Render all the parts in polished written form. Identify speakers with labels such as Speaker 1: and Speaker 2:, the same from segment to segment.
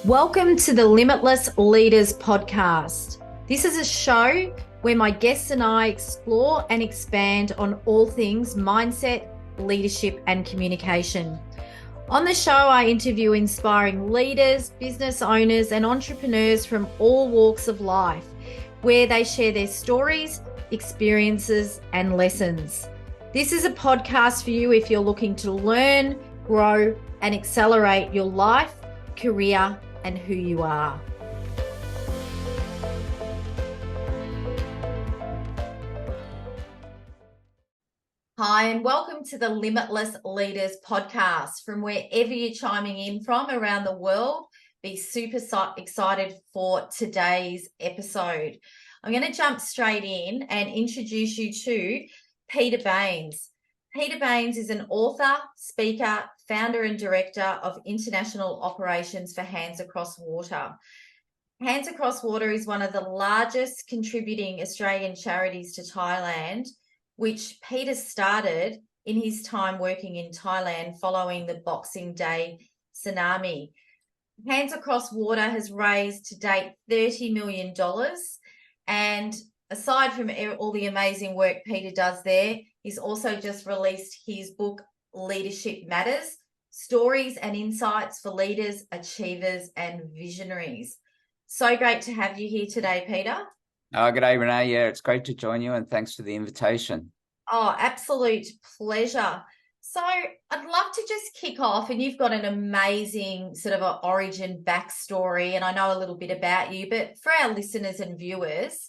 Speaker 1: Welcome to the Limitless Leaders podcast. This is a show where my guests and I explore and expand on all things mindset, leadership, and communication. On the show, I interview inspiring leaders, business owners, and entrepreneurs from all walks of life, where they share their stories, experiences, and lessons. This is a podcast for you if you're looking to learn, grow, and accelerate your life, career, and who you are. Hi, and welcome to the Limitless Leaders podcast. From wherever you're chiming in from around the world, be super excited for today's episode. I'm going to jump straight in and introduce you to Peter Baines. Peter Baines is an author, speaker, founder and director of international operations for Hands Across Water. Hands Across Water is one of the largest contributing Australian charities to Thailand, which Peter started in his time working in Thailand following the Boxing Day tsunami. Hands Across Water has raised to date $30 million. And aside from all the amazing work Peter does there, he's also just released his book, Leadership Matters, Stories and Insights for Leaders, Achievers and Visionaries. So great to have you here today, Peter.
Speaker 2: Good day, Renee. Yeah, it's great to join you and thanks for the invitation.
Speaker 1: Oh, absolute pleasure. So I'd love to just kick off, and you've got an amazing sort of an origin backstory, and I know a little bit about you, but for our listeners and viewers,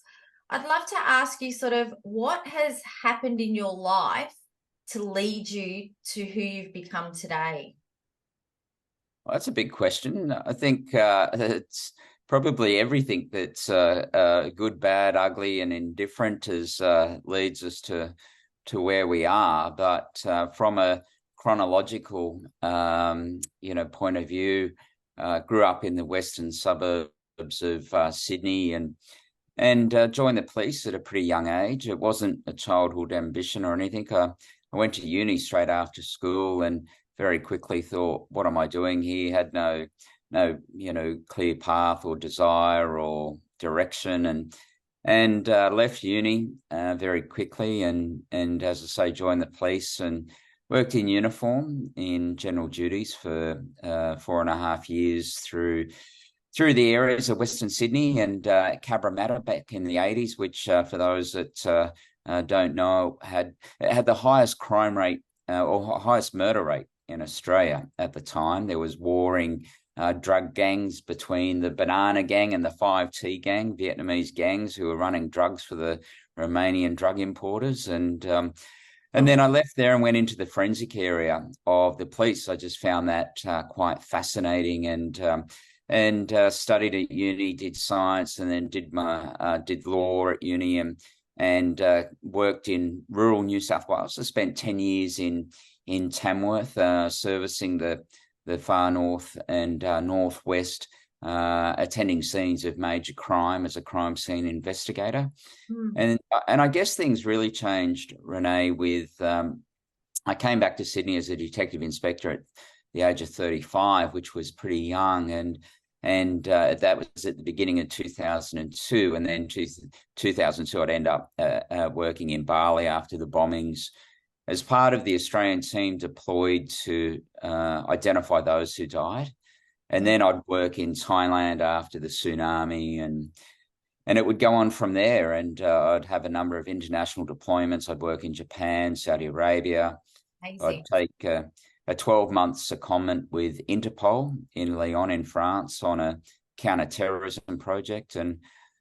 Speaker 1: I'd love to ask you sort of what has happened in your life to lead you to who you've become today?
Speaker 2: Well, that's a big question. I think it's probably everything that's good, bad, ugly, and indifferent leads us to where we are. But from a chronological, point of view, grew up in the western suburbs of Sydney and joined the police at a pretty young age. It wasn't a childhood ambition or anything. I went to uni straight after school and very quickly thought, what am I doing here? Had no clear path or desire or direction, and left uni very quickly and as I say, joined the police and worked in uniform in general duties for 4.5 years through the areas of Western Sydney and Cabramatta back in the 80s, which for those that don't know, had the highest crime rate or highest murder rate in Australia at the time. There was warring drug gangs between the Banana Gang and the 5T Gang, Vietnamese gangs who were running drugs for the Romanian drug importers. And then I left there and went into the forensic area of the police. I just found that quite fascinating and studied at uni, did science, and then did law at uni and worked in rural New South Wales. I spent 10 years in Tamworth, servicing the far north and northwest, attending scenes of major crime as a crime scene investigator. And I guess things really changed, Renee, with I came back to Sydney as a detective inspector at the age of 35, which was pretty young, and that was at the beginning of 2002, and then 2002 I'd end up working in Bali after the bombings as part of the Australian team deployed to identify those who died. And then I'd work in Thailand after the tsunami, and it would go on from there. And I'd have a number of international deployments. I'd work in Japan, Saudi Arabia.
Speaker 1: Amazing.
Speaker 2: I'd take a 12-month secondment with Interpol in Lyon in France on a counter-terrorism project. And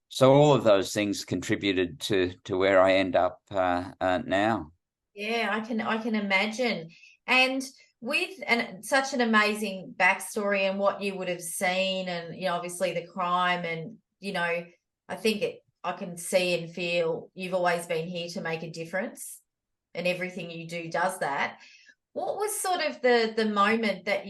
Speaker 2: so all of those things contributed to where I end up now.
Speaker 1: Yeah, I can imagine. And with such an amazing backstory and what you would have seen, and obviously the crime, and I think I can see and feel you've always been here to make a difference, and everything you do does that. What was sort of the moment that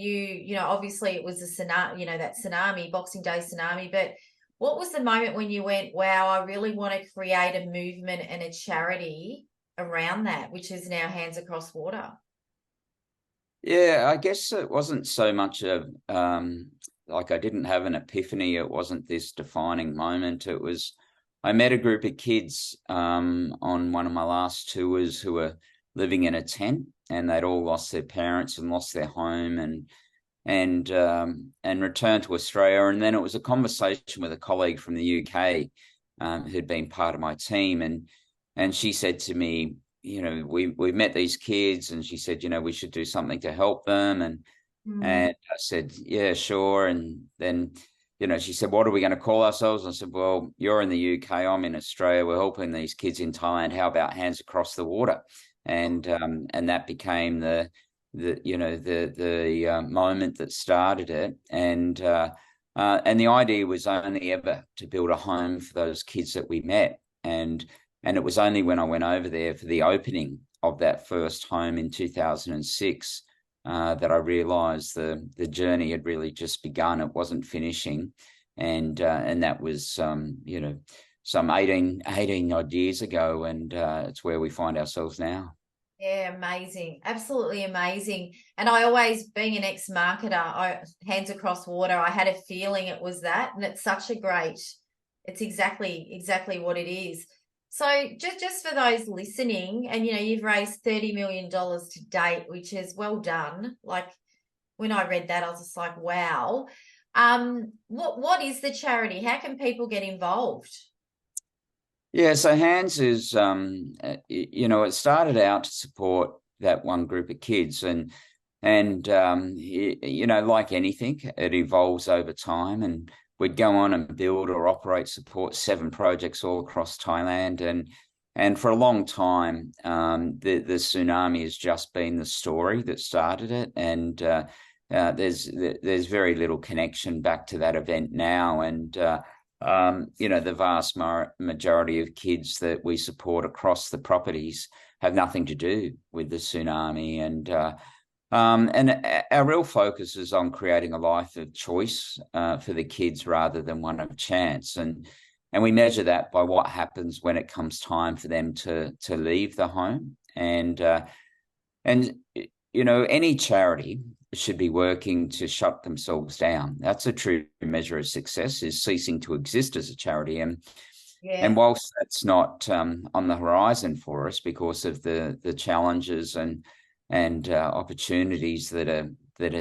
Speaker 1: obviously it was a tsunami, that tsunami, Boxing Day tsunami, but what was the moment when you went, wow, I really want to create a movement and a charity around that, which is now Hands Across Water?
Speaker 2: Yeah, I guess it wasn't so much of like I didn't have an epiphany. It wasn't this defining moment. It was, I met a group of kids on one of my last tours who were living in a tent, and they'd all lost their parents and lost their home, and returned to Australia. And then it was a conversation with a colleague from the UK who'd been part of my team, and she said to me, we met these kids, and she said, we should do something to help them, and I said, yeah, sure. And then, she said, what are we going to call ourselves? I said, well, you're in the UK, I'm in Australia. We're helping these kids in Thailand. How about Hands Across the Water? And that became the moment that started it. And the idea was only ever to build a home for those kids that we met. And it was only when I went over there for the opening of that first home in 2006 that I realised the journey had really just begun. It wasn't finishing, and that was some 18 odd years ago, and it's where we find ourselves now.
Speaker 1: Yeah, amazing. Absolutely amazing. And I always, being an ex-marketer, Hands Across Water, I had a feeling it was that, and it's such a great, it's exactly what it is. So just for those listening, and you've raised $30 million to date, which is well done. Like, when I read that, I was just like, wow. What is the charity? How can people get involved?
Speaker 2: Yeah, so Hands is, it started out to support that one group of kids, and like anything, it evolves over time, and we'd go on and build or operate, support 7 projects all across Thailand, and for a long time, the tsunami has just been the story that started it, and there's very little connection back to that event now, and the vast majority of kids that we support across the properties have nothing to do with the tsunami, and our real focus is on creating a life of choice for the kids rather than one of chance, and we measure that by what happens when it comes time for them to leave the home, and any charity should be working to shut themselves down. That's a true measure of success, is ceasing to exist as a charity. And whilst that's not on the horizon for us because of the challenges and opportunities that are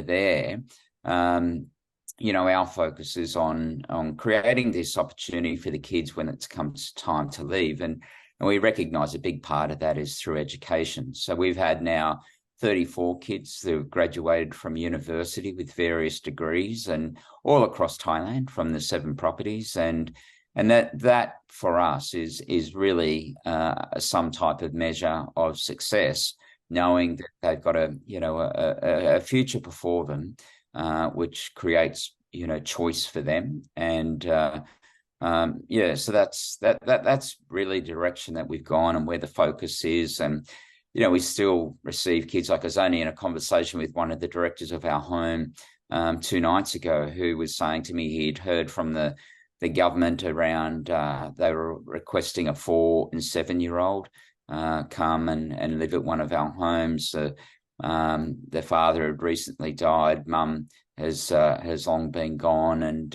Speaker 2: there, our focus is on creating this opportunity for the kids when it comes time to leave. And we recognise a big part of that is through education. So we've had now 34 kids that have graduated from university with various degrees, and all across Thailand from the 7 properties, and that for us is really some type of measure of success, knowing that they've got a future before them, which creates choice for them, and so that's really the direction that we've gone and where the focus is. And we still receive kids. Like, I was only in a conversation with one of the directors of our home 2 nights ago, who was saying to me he'd heard from the government around, they were requesting a 4 and 7-year-old come and live at one of our homes. Their father had recently died. Mum has long been gone, and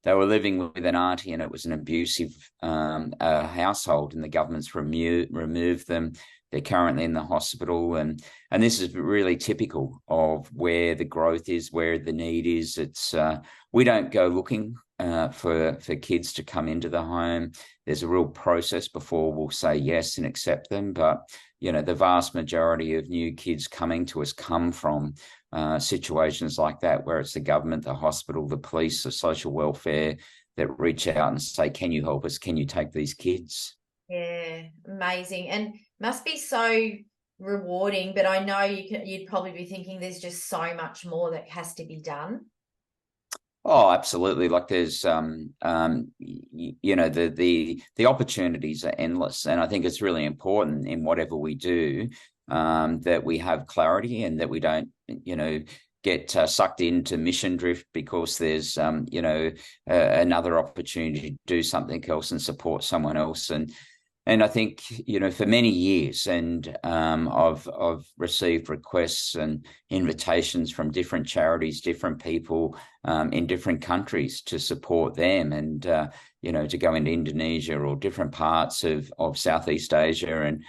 Speaker 2: they were living with an auntie, and it was an abusive household, and the government's removed them. They're currently in the hospital, and this is really typical of where the growth is, where the need is. It's we don't go looking for kids to come into the home. There's a real process before we'll say yes and accept them. But the vast majority of new kids coming to us come from situations like that, where it's the government, the hospital, the police, the social welfare that reach out and say, "Can you help us? Can you take these kids?"
Speaker 1: Yeah, amazing. And must be so rewarding, but I know you'd probably be thinking there's just so much more that has to be done.
Speaker 2: Oh, absolutely. Like, there's the opportunities are endless, and I think it's really important in whatever we do that we have clarity, and that we don't get sucked into mission drift because there's another opportunity to do something else and support someone else. And And I think, for many years, and I've received requests and invitations from different charities, different people in different countries to support them, and to go into Indonesia or different parts of Southeast Asia, and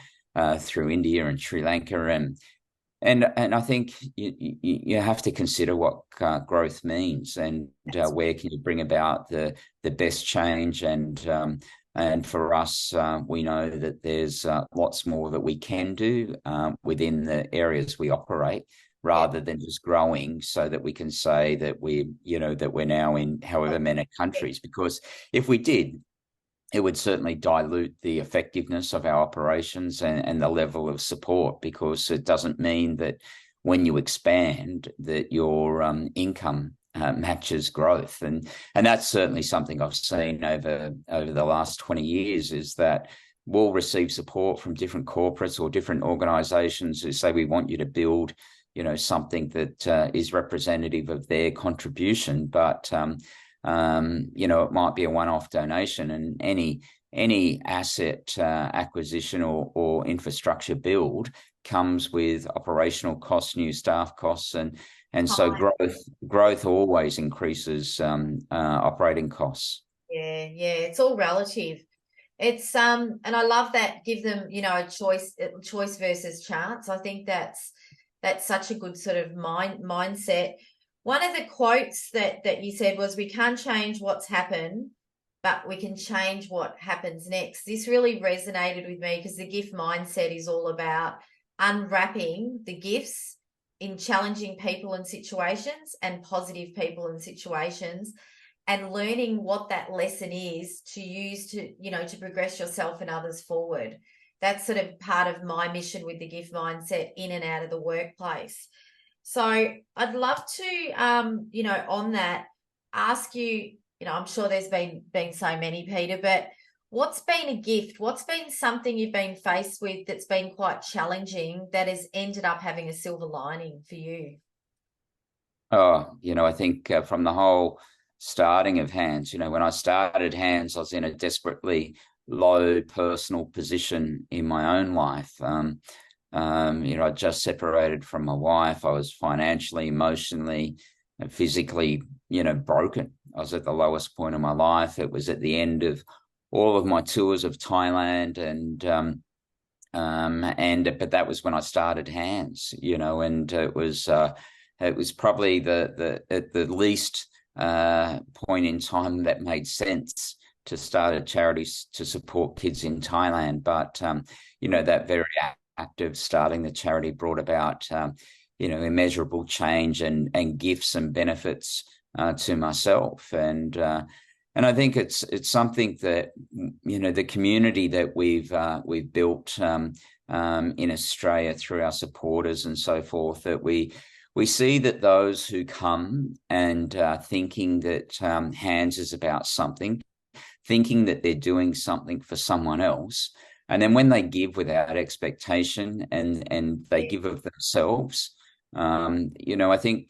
Speaker 2: through India and Sri Lanka, and I think you have to consider what growth means, and where can you bring about the best change. And for us, we know that there's lots more that we can do within the areas we operate, rather than just growing so that we can say that we're now in however many countries. Because if we did, it would certainly dilute the effectiveness of our operations and the level of support, because it doesn't mean that when you expand that your income matches growth. And that's certainly something I've seen over the last 20 years, is that we'll receive support from different corporates or different organizations who say, we want you to build something that is representative of their contribution, but it might be a one-off donation, and any asset acquisition or infrastructure build comes with operational costs, new staff costs, and so growth always increases operating costs.
Speaker 1: Yeah, it's all relative. It's and I love that. Give them, a choice versus chance. I think that's such a good sort of mindset. One of the quotes that you said was, we can't change what's happened, but we can change what happens next. This really resonated with me, because the gift mindset is all about unwrapping the gifts in challenging people and situations, and positive people and situations, and learning what that lesson is to use to progress yourself and others forward. That's sort of part of my mission with the gift mindset in and out of the workplace. So I'd love to, on that, ask you, I'm sure there's been so many, Peter, but what's been a gift? What's been something you've been faced with that's been quite challenging that has ended up having a silver lining for you?
Speaker 2: Oh, I think from the whole starting of Hands, when I started Hands, I was in a desperately low personal position in my own life. I just separated from my wife. I was financially, emotionally, and physically, broken. I was at the lowest point of my life. It was at the end of all of my tours of Thailand, but that was when I started Hands, and it was probably at the least point in time that made sense to start a charity to support kids in Thailand. But that very act of starting the charity brought about immeasurable change and gifts and benefits to myself, and I think it's something that the community that we've built in Australia through our supporters and so forth, that we see that those who come and thinking that Hands is about something, thinking that they're doing something for someone else, and then when they give without expectation and they give of themselves, I think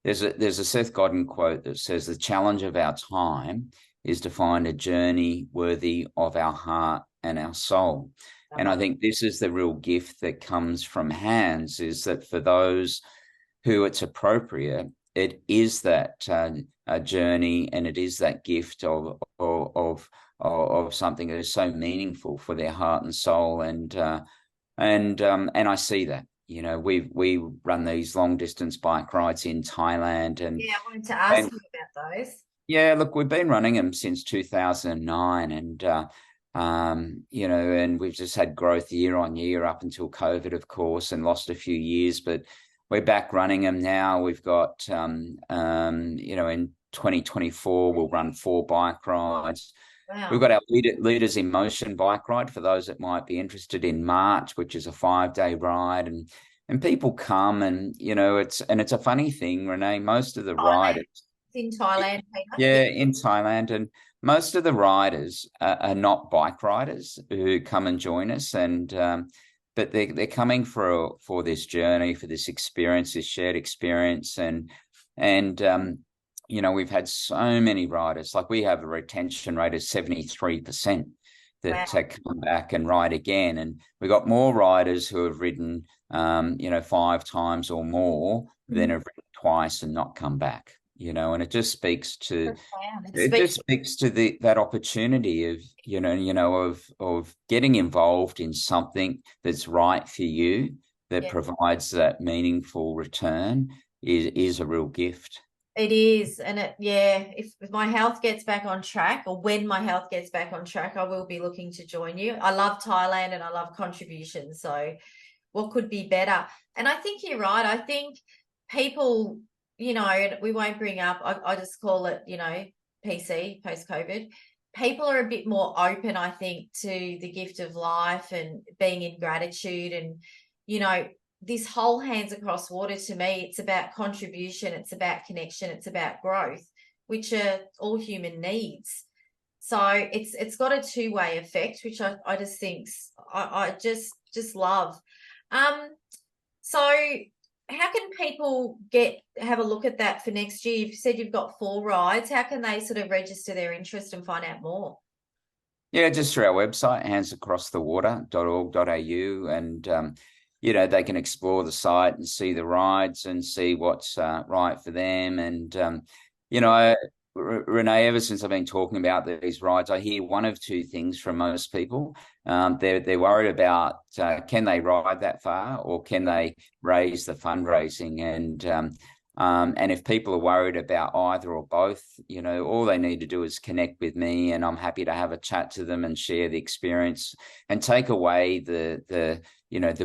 Speaker 2: there's a Seth Godin quote that says, the challenge of our time is to find a journey worthy of our heart and our soul. And I think this is the real gift that comes from Hands, is that for those who it's appropriate, it is that a journey, and it is that gift of something that is so meaningful for their heart and soul, and I see that. We run these long distance bike rides in Thailand, and
Speaker 1: I wanted to ask you about those.
Speaker 2: Yeah, look, we've been running them since 2009, and and we've just had growth year on year up until COVID, of course, and lost a few years, but we're back running them now. We've got, in 2024, we'll run 4 bike rides. Wow. We've got our Leaders in Motion bike ride for those that might be interested in March, which is a 5-day ride, and people come, and it's a funny thing, Renee. Most of the riders
Speaker 1: in Thailand,
Speaker 2: Peter? In Thailand, and most of the riders are not bike riders who come and join us, and but they're coming for this journey, for this experience, this shared experience, and we've had so many riders. Like, we have a retention rate of 73%. that
Speaker 1: Wow.
Speaker 2: come back and ride again. And we got more riders who have ridden, 5 times or more than
Speaker 1: Mhm.
Speaker 2: have ridden twice and not come back. And it just speaks to
Speaker 1: Profound. It
Speaker 2: it
Speaker 1: speaks.
Speaker 2: just speaks to that opportunity of of getting involved in something that's right for you, that
Speaker 1: Yeah,
Speaker 2: provides that meaningful return, is a real gift.
Speaker 1: it is. And if my health gets back on track, or when my health gets back on track, I will be looking to join you. I love Thailand and I love contributions. So what could be better? And I think you're right. I think people, we won't bring up, I just call it, PC, post COVID. People are a bit more open, I think, to the gift of life and being in gratitude. And, this whole hands across water, to me, it's about contribution, it's about connection, it's about growth, which are all human needs. So it's got a two-way effect, which I just think I just love. Um, so how can people have a look at that for next year? You've said you've got 4 rides. How can they sort of register their interest and find out more?
Speaker 2: Yeah, just through our website, handsacrossthewater.org.au, and they can explore the site and see the rides and see what's right for them. And Renee, ever since I've been talking about these rides, I hear one of two things from most people. They're worried about can they ride that far, or can they raise the fundraising? And if people are worried about either or both, all they need to do is connect with me, and I'm happy to have a chat to them and share the experience and take away the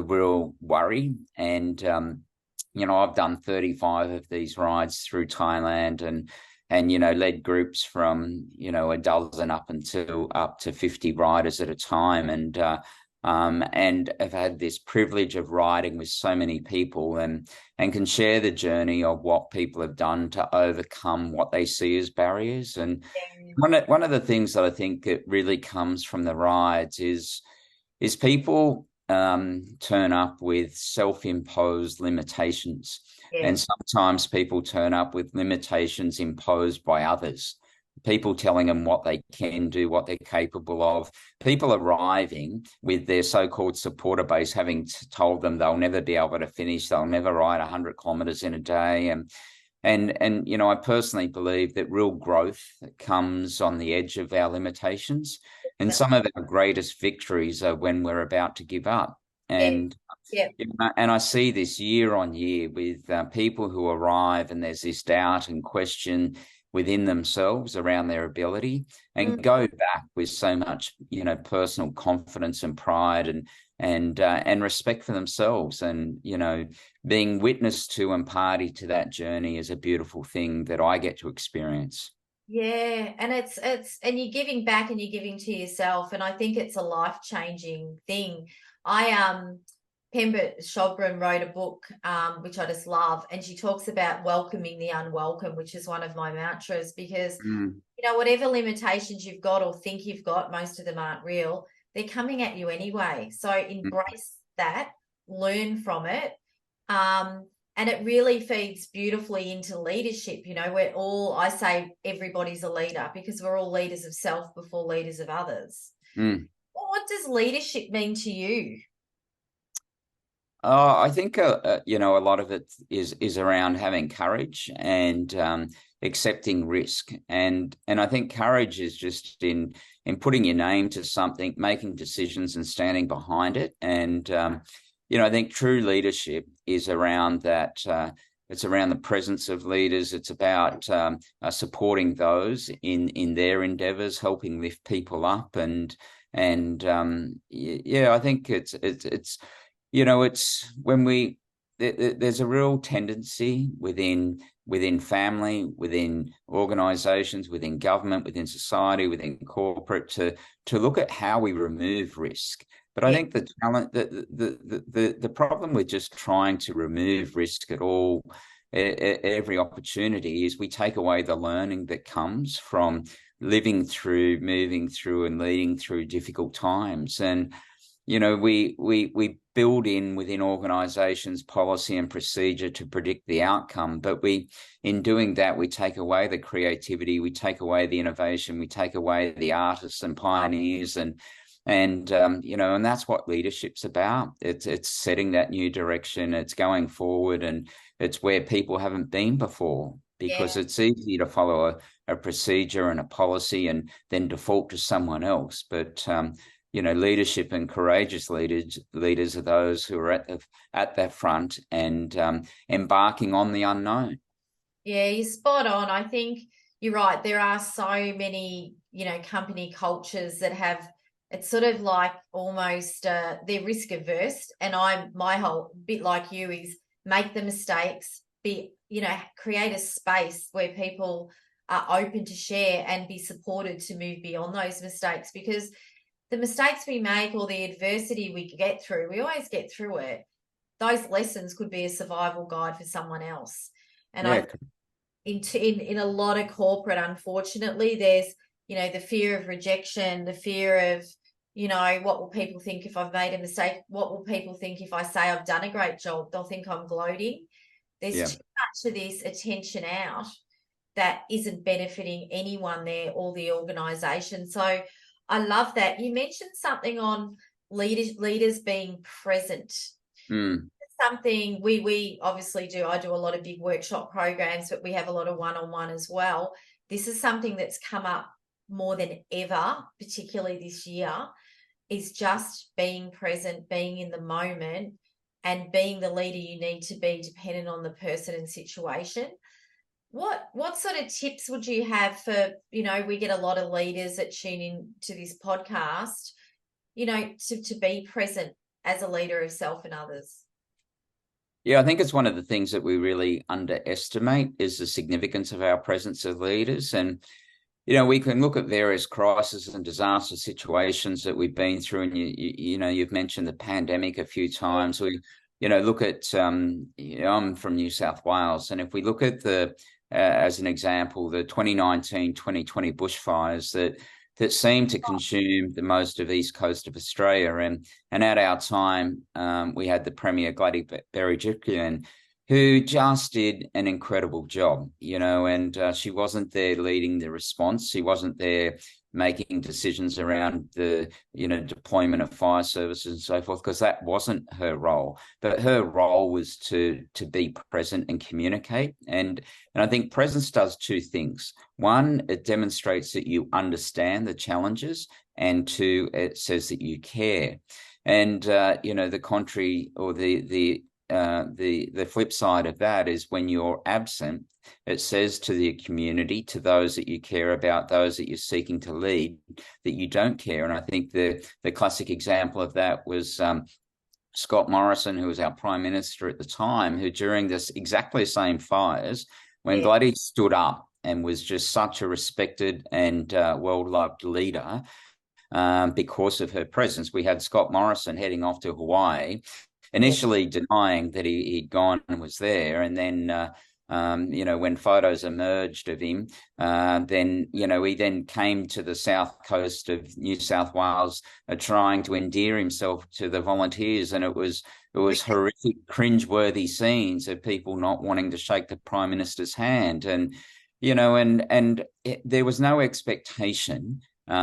Speaker 2: real worry. And I've done 35 of these rides through Thailand, and led groups from a dozen up to 50 riders at a time, and have had this privilege of riding with so many people, and can share the journey of what people have done to overcome what they see as barriers. And one of the things that I think that really comes from the rides is people turn up with self-imposed limitations.
Speaker 1: Yeah,
Speaker 2: And sometimes people turn up with limitations imposed by others, people telling them what they can do, what they're capable of, people arriving with their so-called supporter base having told them they'll never be able to finish, they'll never ride 100 kilometers in a day. And I personally believe that real growth comes on the edge of our limitations. And
Speaker 1: yeah,
Speaker 2: some of our greatest victories are when we're about to give up.
Speaker 1: yeah,
Speaker 2: And
Speaker 1: yeah,
Speaker 2: and I see this year on year with people who arrive, and there's this doubt and question within themselves around their ability,
Speaker 1: mm,
Speaker 2: and go back with so much, personal confidence and pride, and respect for themselves. And, being witness to and party to that journey is a beautiful thing that I get to experience.
Speaker 1: yeah. And and you're giving back and you're giving to yourself. And I think it's a life-changing thing. Pemba Chopra wrote a book, which I just love, and she talks about welcoming the unwelcome, which is one of my mantras, because
Speaker 2: Mm,
Speaker 1: whatever limitations you've got or think you've got, most of them aren't real. They're coming at you anyway. So
Speaker 2: mm,
Speaker 1: embrace that, learn from it. And it really feeds beautifully into leadership. I say everybody's a leader, because we're all leaders of self before leaders of others.
Speaker 2: mm.
Speaker 1: Well, what does leadership mean to you?
Speaker 2: I think a lot of it is around having courage, and accepting risk, and I think courage is just in putting your name to something, making decisions, and standing behind it. And I think true leadership is around that. It's around the presence of leaders. It's about supporting those in their endeavors, helping lift people up, and yeah, I think it's when there's a real tendency within family, within organizations, within government, within society, within corporate, to look at how we remove risk. But I
Speaker 1: Yeah,
Speaker 2: think the problem with just trying to remove risk at all, every opportunity, is we take away the learning that comes from living through, moving through, and leading through difficult times. And we build within organizations policy and procedure to predict the outcome, but in doing that, we take away the creativity, we take away the innovation, we take away the artists and pioneers, And and that's what leadership's about. It's setting that new direction. It's going forward, and it's where people haven't been before, because
Speaker 1: Yeah.
Speaker 2: it's easy to follow a procedure and a policy and then default to someone else. But leadership and courageous leaders are those who are at that front and embarking on the unknown.
Speaker 1: Yeah, you're spot on. I think you're right. There are so many, company cultures that have, it's sort of like almost they're risk averse. And my whole bit like you is make the mistakes, create a space where people are open to share and be supported to move beyond those mistakes, because the mistakes we make or the adversity we get through, we always get through it. Those lessons could be a survival guide for someone else. And I
Speaker 2: Yeah.
Speaker 1: in a lot of corporate, unfortunately, there's the fear of rejection, the fear of what will people think if I've made a mistake, what will people think if I say I've done a great job, they'll think I'm gloating. There's
Speaker 2: Yeah.
Speaker 1: too much of this attention out that isn't benefiting anyone there or the organization. So I love that you mentioned something on leaders being present.
Speaker 2: Mm.
Speaker 1: Something we obviously do. I do a lot of big workshop programs, but we have a lot of one-on-one as well. This is something that's come up more than ever, particularly this year, is just being present, being in the moment, and being the leader you need to be, dependent on the person and situation. What sort of tips would you have for, we get a lot of leaders that tune in to this podcast, to be present as a leader of self and others?
Speaker 2: Yeah, I think it's one of the things that we really underestimate is the significance of our presence as leaders. And, we can look at various crises and disaster situations that we've been through. And, you've mentioned the pandemic a few times. We, look at, I'm from New South Wales. And if we look at as an example, the 2019-2020 bushfires that seemed to consume the most of east coast of Australia. And at our time, we had the Premier Gladys Berejiklian, who just did an incredible job, and she wasn't there leading the response. She wasn't there making decisions around the, deployment of fire services and so forth, because that wasn't her role. But her role was to be present and communicate. And I think presence does two things. One, it demonstrates that you understand the challenges, and two, it says that you care. And the contrary, or the flip side of that is when you're absent, it says to the community, to those that you care about, those that you're seeking to lead, that you don't care. And I think the classic example of that was Scott Morrison, who was our Prime Minister at the time, who during this exactly the same fires, when Gladys stood up and was just such a respected and well-loved leader, because of her presence. We had Scott Morrison heading off to Hawaii, initially denying that he'd gone and was there. And then, when photos emerged of him, then, he then came to the south coast of New South Wales, trying to endear himself to the volunteers. And it was horrific, cringeworthy scenes of people not wanting to shake the Prime Minister's hand. And, there was no expectation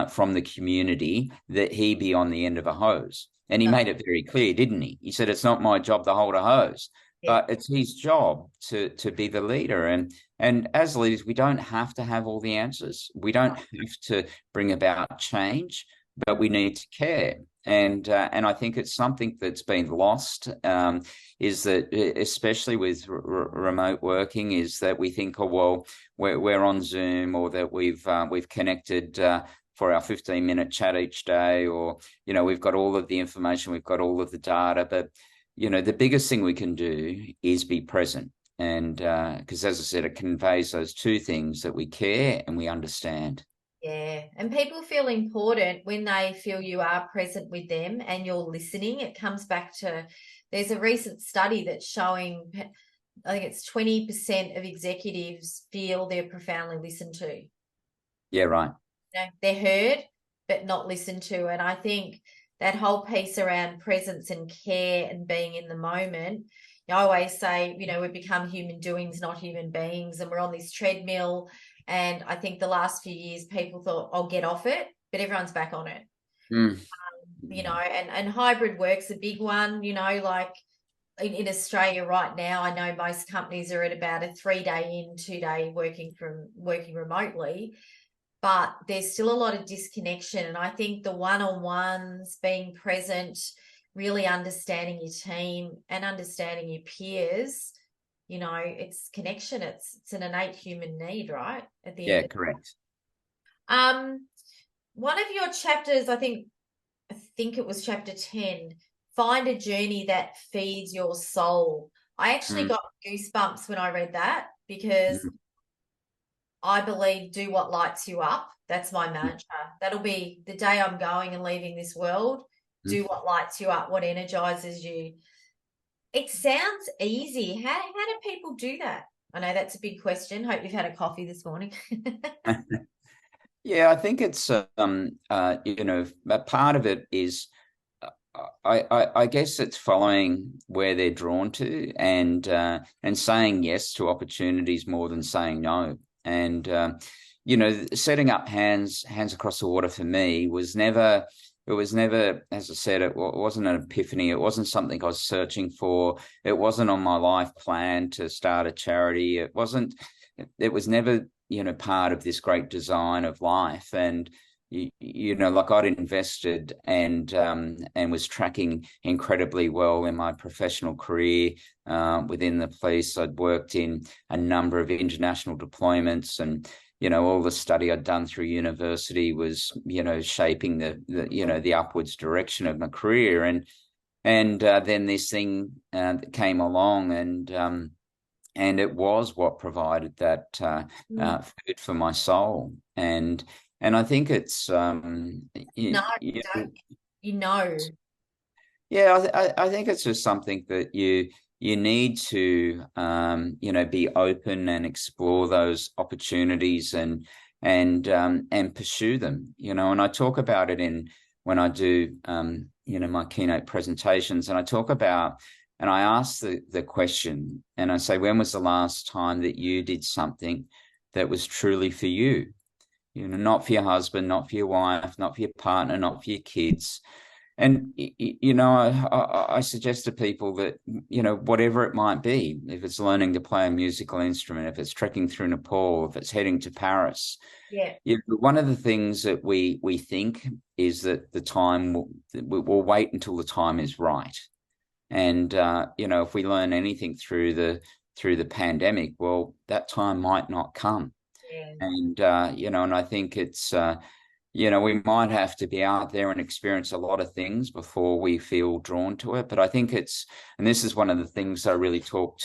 Speaker 2: from the community that he be on the end of a hose. And he made it very clear, didn't he? He said, it's not my job to hold a hose, but it's his job to be the leader. And as leaders, we don't have to have all the answers. We don't have to bring about change, but we need to care. And I think it's something that's been lost, is that, especially with remote working, is that we think, oh, well, we're on Zoom, or that we've connected for our 15-minute chat each day, or, we've got all of the information, we've got all of the data. But, the biggest thing we can do is be present. And because, as I said, it conveys those two things, that we care and we understand.
Speaker 1: Yeah. And people feel important when they feel you are present with them and you're listening. It comes back to, there's a recent study that's showing, I think it's 20% of executives feel they're profoundly listened to.
Speaker 2: Yeah, right.
Speaker 1: They're heard, but not listened to. And I think that whole piece around presence and care and being in the moment, I always say, we become human doings, not human beings. And we're on this treadmill. And I think the last few years, people thought, I'll get off it, but everyone's back on it. you know, and hybrid work's a big one, you know, like in Australia right now, I know most companies are at about a 3-day in, 2-day working remotely, but there's still a lot of disconnection. And I think the one-on-ones, being present, really understanding your team and understanding your peers, you know, it's connection. It's an innate human need, right? At the end
Speaker 2: Yeah,
Speaker 1: of
Speaker 2: correct.
Speaker 1: one of your chapters, I think it was chapter 10, find a journey that feeds your soul. I actually
Speaker 2: Mm,
Speaker 1: got goosebumps when I read that because
Speaker 2: mm,
Speaker 1: I believe do what lights you up. That's my
Speaker 2: mm,
Speaker 1: mantra. That'll be the day I'm going and leaving this world.
Speaker 2: mm.
Speaker 1: Do what lights you up, what energizes you. It sounds easy. How do people do that? I know that's a big question. Hope you've had a coffee this morning.
Speaker 2: Yeah, I think it's a part of it is I guess it's following where they're drawn to and saying yes to opportunities more than saying no. And setting up hands across the water for me was never, as I said, it wasn't an epiphany. It wasn't something I was searching for. It wasn't on my life plan to start a charity. It was never, part of this great design of life. And like I'd invested and was tracking incredibly well in my professional career within the police. I'd worked in a number of international deployments, and all the study I'd done through university was shaping the upwards direction of my career. And then this thing came along, and it was what provided that food for my soul. And I think it's
Speaker 1: No, don't you know?
Speaker 2: yeah, I think it's just something that you need to be open and explore those opportunities and pursue them. And I talk about it in when I do my keynote presentations, and I ask the question, and I say, when was the last time that you did something that was truly for you? Not for your husband, not for your wife, not for your partner, not for your kids. And I suggest to people that whatever it might be, if it's learning to play a musical instrument, if it's trekking through Nepal, if it's heading to Paris,
Speaker 1: Yeah,
Speaker 2: one of the things that we think is that the time we'll wait until the time is right. And if we learn anything through the pandemic, well, that time might not come.
Speaker 1: yeah,
Speaker 2: And I think it's we might have to be out there and experience a lot of things before we feel drawn to it. But I think and this is one of the things I really talk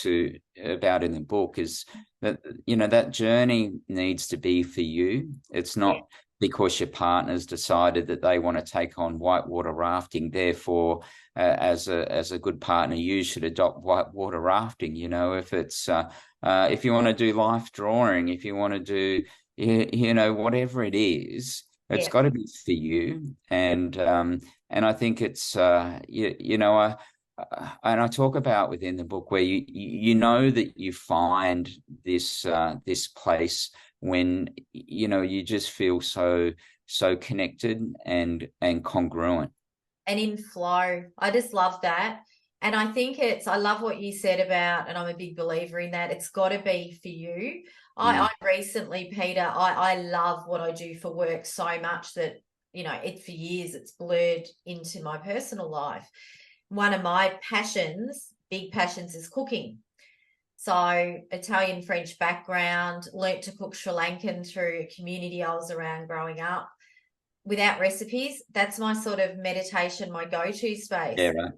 Speaker 2: about in the book, is that, that journey needs to be for you. It's
Speaker 1: yeah,
Speaker 2: not because your partner's decided that they want to take on whitewater rafting. Therefore, as a good partner, you should adopt whitewater rafting. If you want to do life drawing, if you want to do, whatever it is, it's
Speaker 1: yeah.
Speaker 2: got to be for you. And I think it's and I talk about within the book where you know that you find this place when you just feel so connected and congruent.
Speaker 1: And in flow. I just love that. And I think I love what you said about, and I'm a big believer in that, it's got to be for you. I
Speaker 2: Mm,
Speaker 1: recently, Peter, I love what I do for work so much that, for years it's blurred into my personal life. One of my big passions is cooking. So Italian French background, learnt to cook Sri Lankan through a community I was around growing up. Without recipes, that's my sort of meditation, my go-to
Speaker 2: yeah,
Speaker 1: space.
Speaker 2: right.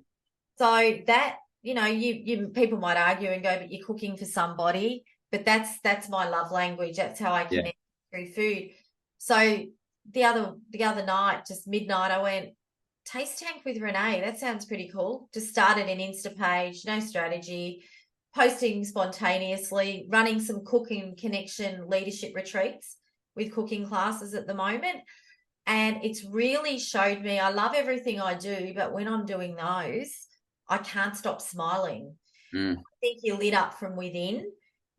Speaker 1: So that, you people might argue and go, but you're cooking for somebody, but that's my love language. That's how I
Speaker 2: Yeah.
Speaker 1: connect through food. So the other night, just midnight, I went taste tank with Renee. That sounds pretty cool. Just started an Insta page, no strategy, posting spontaneously, running some cooking connection leadership retreats with cooking classes at the moment. And it's really showed me, I love everything I do, but when I'm doing those, I can't stop smiling.
Speaker 2: Mm,
Speaker 1: I think you're lit up from within.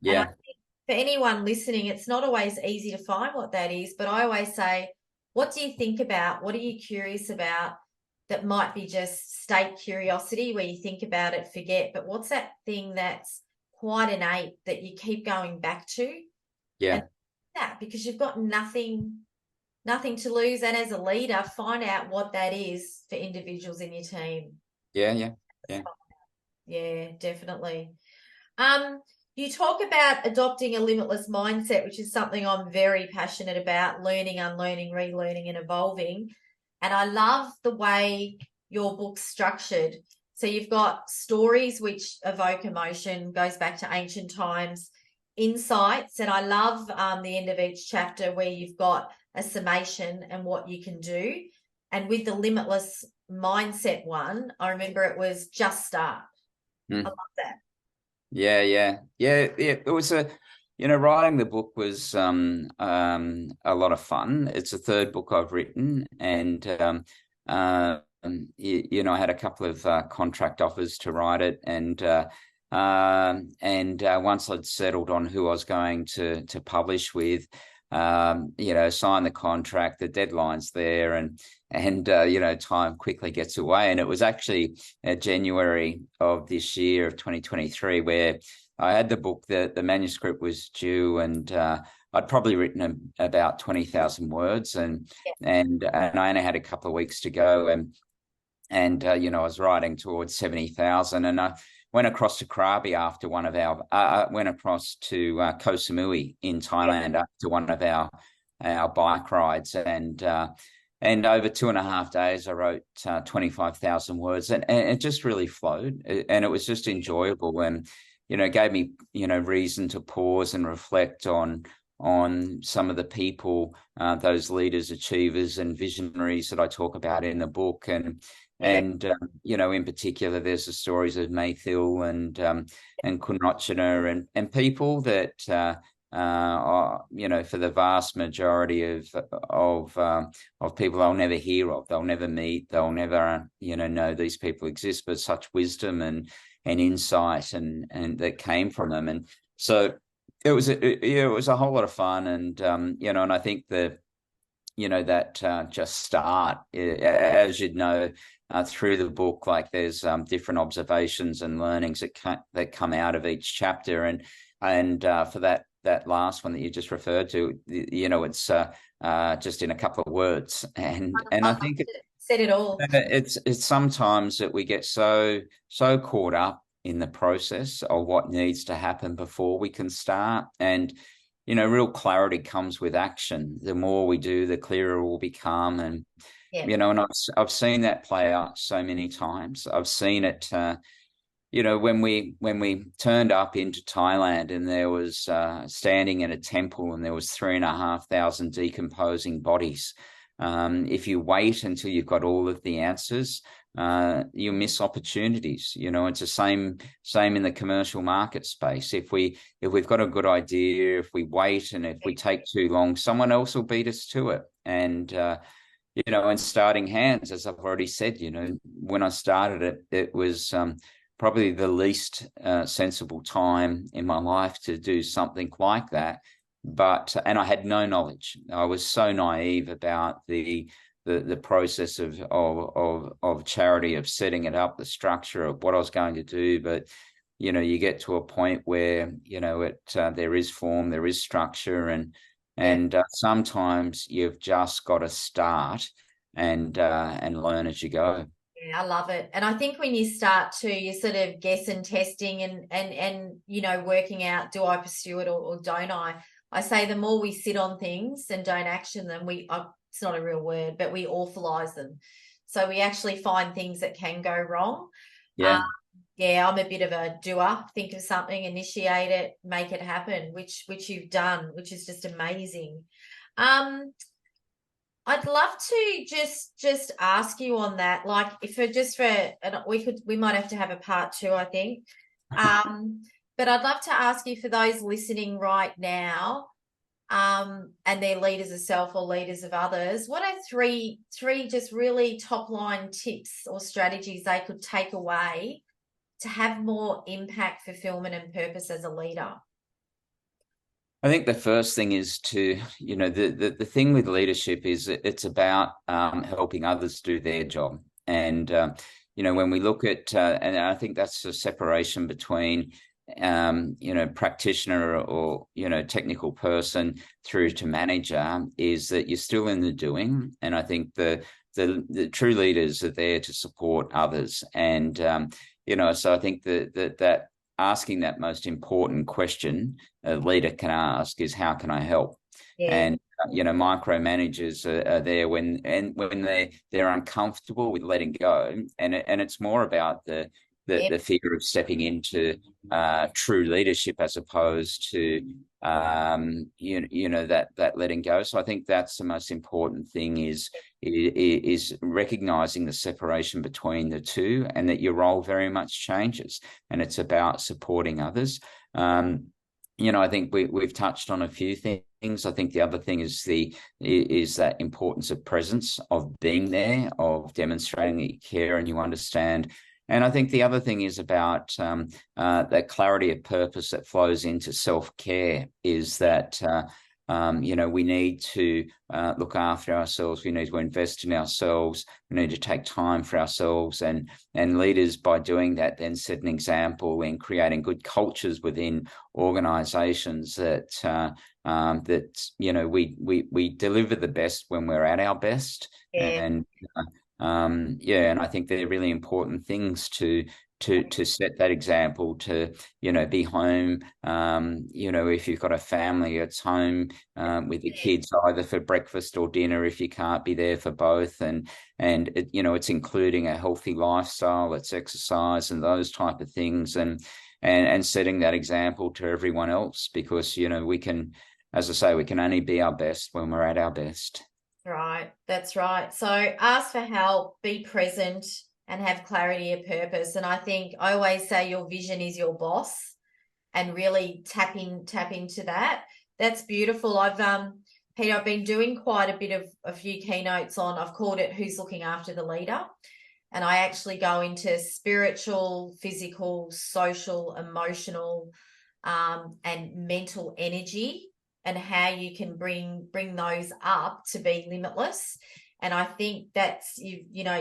Speaker 1: And I
Speaker 2: yeah.
Speaker 1: think for anyone listening, it's not always easy to find what that is, but I always say, what do you think about? What are you curious about? that might be just state curiosity where you think about it, forget, but what's that thing that's quite innate that you keep going back to?
Speaker 2: Yeah.
Speaker 1: And that, because you've got nothing to lose. And as a leader, find out what that is for individuals in your team.
Speaker 2: Yeah.
Speaker 1: Yeah, definitely. You talk about adopting a limitless mindset, which is something I'm very passionate about, learning, unlearning, relearning, and evolving. And I love the way your book's structured. So you've got stories which evoke emotion, goes back to ancient times, insights, and I love the end of each chapter where you've got a summation and what you can do. And with the limitless mindset one, I remember it was just start. I love that.
Speaker 2: Yeah. It was writing the book was a lot of fun. It's the third book I've written, and I had a couple of contract offers to write it, and once I'd settled on who I was going to publish with, sign the contract, the deadline's there, and time quickly gets away. And it was actually January of this year of 2023 where I had the book, the manuscript was due, and I'd probably written about 20,000 words, and I only had a couple of weeks to go, and I was writing towards 70,000, and I went across to Krabi after one of our went across to Koh Samui in Thailand after one of our bike rides, and over 2.5 days I wrote 25,000 words, and it just really flowed, and it was just enjoyable, and gave me reason to pause and reflect on some of the people, those leaders, achievers, and visionaries that I talk about in the book, and in particular, there's the stories of Mayfield and Kunrachana and people that are, for the vast majority of people I'll never hear of, they'll never meet, they'll never know these people exist, but such wisdom and insight and that came from them, and so it was a whole lot of fun, and and I think that just start, as you'd know, through the book, like there's different observations and learnings that come out of each chapter, and for that last one that you just referred to, it's just in a couple of words, and I think
Speaker 1: said it all.
Speaker 2: It's sometimes that we get so caught up in the process of what needs to happen before we can start, and real clarity comes with action. The more we do, the clearer we'll become. And, and I've seen that play out so many times. I've seen it, when we turned up into Thailand, and there was standing in a temple, and there was 3,500 decomposing bodies. If you wait until you've got all of the answers, you miss opportunities. It's the same in the commercial market space. If we've got a good idea, if we wait and if we take too long, someone else will beat us to it. And and starting hands, as I've already said, when I started it was probably the least sensible time in my life to do something like that. And I had no knowledge. I was so naive about the process of charity, of setting it up, the structure of what I was going to do. But you get to a point where there is form, there is structure, and sometimes you've just got to start and learn as you go.
Speaker 1: Yeah, I love it. And I think when you start to, you sort of guess and testing and working out, do I pursue it or don't I? I say the more we sit on things and don't action them, it's not a real word, but we awfulize them. So we actually find things that can go wrong.
Speaker 2: Yeah.
Speaker 1: I'm a bit of a doer. Think of something, initiate it, make it happen, which you've done, which is just amazing. I'd love to just ask you on that, like we might have to have a part 2, I think. But I'd love to ask you, for those listening right now, and they're leaders of self or leaders of others, what are three just really top line tips or strategies they could take away to have more impact, fulfillment, and purpose as a leader?
Speaker 2: I think the first thing is to, the thing with leadership is it's about helping others do their job. And when we look at, and I think that's the separation between practitioner or technical person through to manager, is that you're still in the doing. And I think the true leaders are there to support others. And so I think that asking that most important question a leader can ask is, how can I help?
Speaker 1: Yeah.
Speaker 2: And micromanagers are there when they're uncomfortable with letting go, and it's more about the fear of stepping into true leadership as opposed to that letting go. So I think that's the most important thing, is recognizing the separation between the two, and that your role very much changes, and it's about supporting others. I think we've touched on a few things. I think the other thing is that importance of presence, of being there, of demonstrating that you care and you understand. And I think the other thing is about that clarity of purpose that flows into self-care, is that we need to look after ourselves. We need to invest in ourselves. We need to take time for ourselves, and leaders, by doing that, then set an example in creating good cultures within organizations that we deliver the best when we're at our best.
Speaker 1: Yeah.
Speaker 2: And I think they're really important things to set that example, to be home. If you've got a family, it's home with the kids, either for breakfast or dinner, if you can't be there for both. And it's including a healthy lifestyle, it's exercise and those type of things, and setting that example to everyone else, because we can, as I say, we can only be our best when we're at our best.
Speaker 1: Right, that's right. So ask for help, be present, and have clarity of purpose. And I think I always say your vision is your boss, and really tap into that. That's beautiful. Peter, I've been doing quite a bit of a few keynotes on, I've called it Who's Looking After the Leader. And I actually go into spiritual, physical, social, emotional, and mental energy, and how you can bring those up to be limitless. And I think that's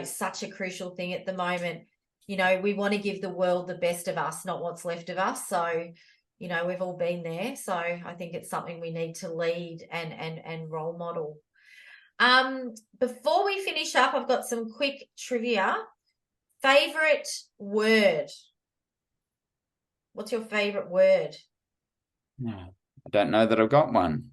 Speaker 1: such a crucial thing at the moment. We want to give the world the best of us, not what's left of us. So we've all been there. So I think it's something we need to lead and role model. Before we finish up, I've got some quick trivia. Favorite word? What's your favorite word?
Speaker 2: No, I don't know that I've got one.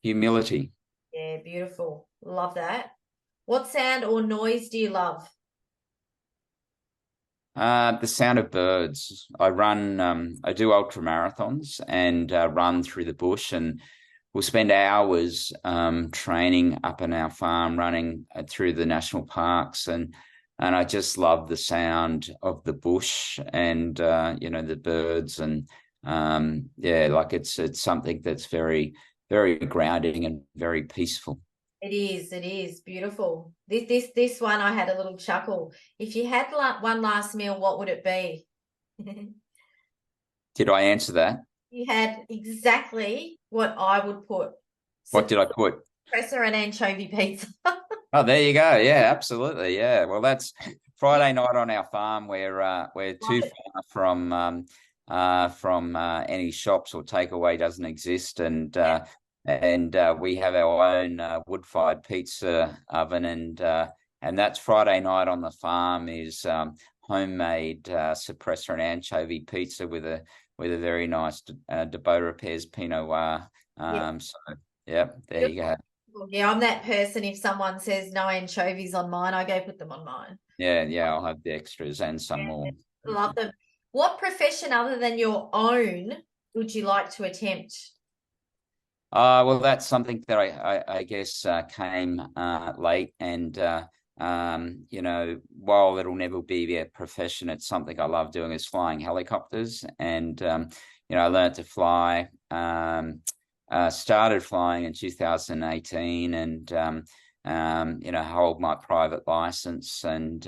Speaker 2: Humility.
Speaker 1: Yeah, beautiful. Love that. What sound or noise do you love?
Speaker 2: The sound of birds. I do ultra marathons and run through the bush, and we'll spend hours training up in our farm, running through the national parks, and I just love the sound of the bush and the birds, and it's something that's very, very grounding and very peaceful.
Speaker 1: It is beautiful. This one, I had a little chuckle. If you had one last meal, what would it be?
Speaker 2: Did I answer that?
Speaker 1: You had exactly what I would put.
Speaker 2: What did I put?
Speaker 1: Suppressor and anchovy pizza.
Speaker 2: Oh, there you go. Yeah, absolutely. Yeah. Well, that's Friday night on our farm. We're too far from any shops, or takeaway doesn't exist, and we have our own wood-fired pizza oven, and that's Friday night on the farm is homemade suppressor and anchovy pizza with a very nice de Beau Repairs Pinot Noir. So yeah, there you go.
Speaker 1: Yeah, I'm that person. If someone says no anchovies on mine, I go put them on mine.
Speaker 2: Yeah, I'll have the extras and some more.
Speaker 1: Love them. What profession other than your own would you like to attempt?
Speaker 2: Well, that's something that I guess came late, and while it'll never be a profession, it's something I love doing, is flying helicopters. And I learned to fly. Started flying in 2018, and hold my private license, and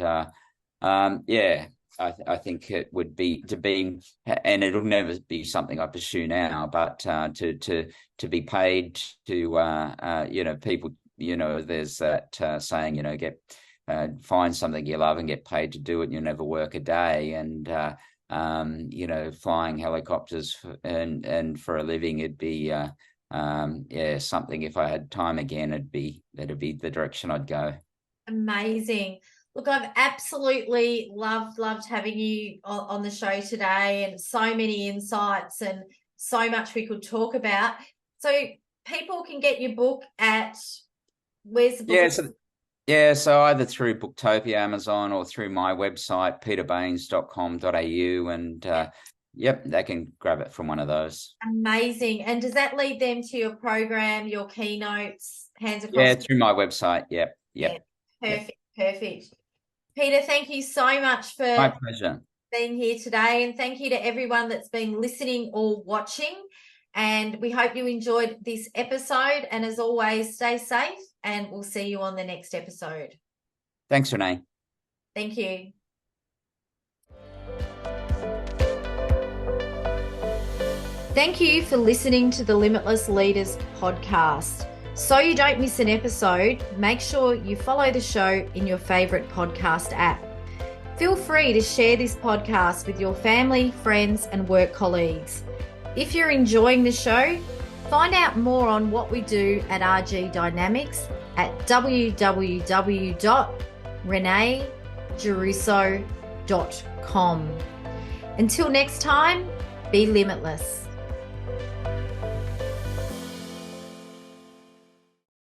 Speaker 2: I think it would be to be, and it'll never be something I pursue now, but to be paid to people, there's that saying, get find something you love and get paid to do it, and you'll never work a day. And flying helicopters and for a living, it'd be something. If I had time again, it'd be the direction I'd go.
Speaker 1: Amazing. Look, I've absolutely loved having you on the show today, and so many insights and so much we could talk about. So people can get your book at, where's the book?
Speaker 2: So either through Booktopia, Amazon, or through my website, peterbaines.com.au, and they can grab it from one of those.
Speaker 1: Amazing. And does that lead them to your program, your keynotes, Hands Across?
Speaker 2: Yeah, through my website. Yep.
Speaker 1: Perfect. Peter, thank you so much for
Speaker 2: my pleasure
Speaker 1: being here today, and thank you to everyone that's been listening or watching. And we hope you enjoyed this episode. And as always, stay safe, and we'll see you on the next episode.
Speaker 2: Thanks, Renee.
Speaker 1: Thank you. Thank you for listening to the Limitless Leaders podcast. So you don't miss an episode, make sure you follow the show in your favorite podcast app. Feel free to share this podcast with your family, friends, and work colleagues. If you're enjoying the show, find out more on what we do at RG Dynamics at www.reneegiarrusso.com. Until next time, be limitless.